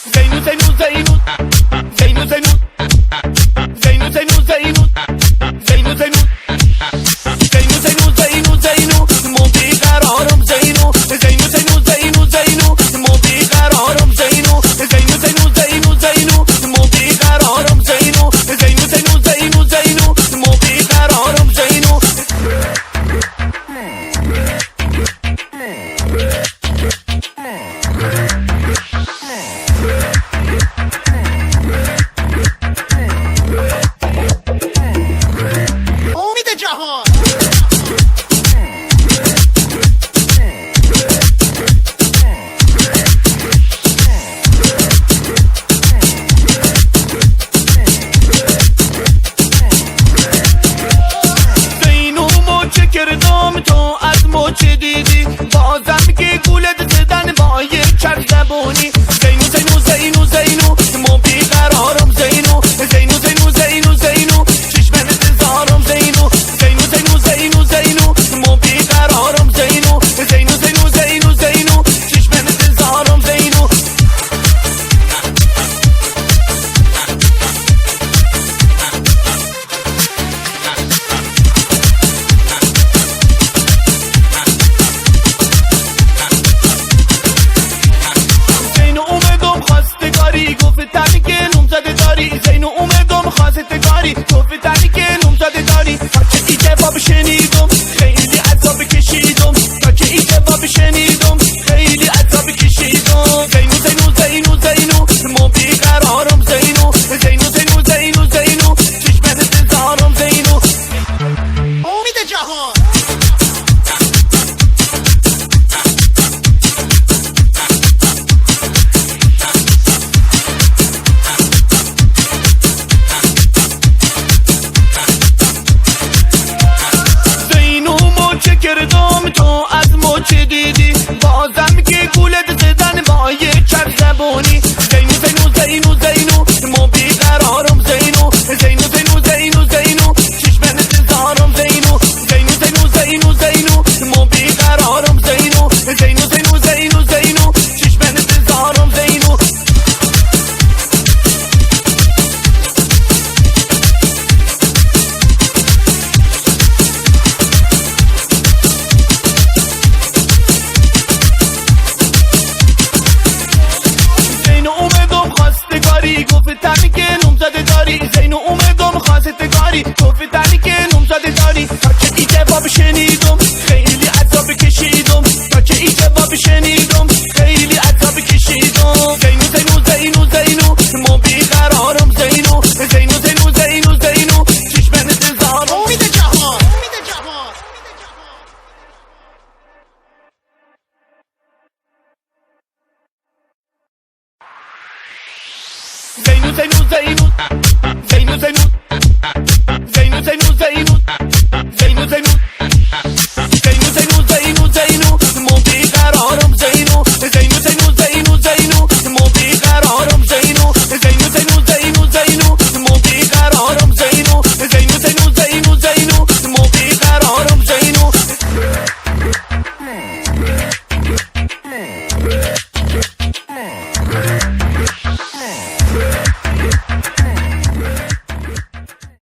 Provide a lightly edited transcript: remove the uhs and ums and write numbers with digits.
زینو زینو زینو زینو زینو زینو زینو زینو زینو زینو زینو زینو زینو زینو مو بیقرارم زینو زینو زینو زینو زینو مو بیقرارم زینو زینو زینو زینو زینو مو بیقرارم زینو زینو زینو زینو زینو مو بیقرارم زینو کردم تو از مچ دیدی بازم که گولت زدن با یک چرخ زبونی زینو زینو زینو زینو مو بیقرارم زینو زینو زینو زینو زینو چشمن انتظارم زینو زینو زینو زینو زینو مو بیقرارم زینو زینو زینو زینو زینو چشمن انتظارم زینو گفتنی که نومزده داری زینو اومدم خواسته کاری گفتنی که نومزده داری تا که ای جواب شنیدم خیلی عذاب کشیدم تا که ای جواب شنیدم خیلی عذاب کشیدم زینو زینو زینو زینو مو بیقرارم زینو زینو زینو زینو زینو چشمن انتظارم زینو امید جهان کردم تو از مچ دیدی بازم که گولت زدن با یک چرخ زبونی زینو زینو زینو زینو مو بیقرارم زینو زینو زینو زینو زینو چشمن انتظارم زینو زینو زینو زینو زینو مو بیقرارم زینو زینو زینو زینو زینو چشمن انتظارم زینو گفتنی که نومزده داری زینو اومدم خواسته کاری گفتنی که نومزده داری تا که ای جواب شنیدم خیلی عذاب کشیدم تا که ای جواب شنیدم خیلی عذاب کشیدم زینو زینو زینو زینو مو بیقرارم زینو زینو زینو زینو زینو چشمن انتظارم امید جهان زینو زینو زینو زینو زینو زینو زینو زینو زینو زینو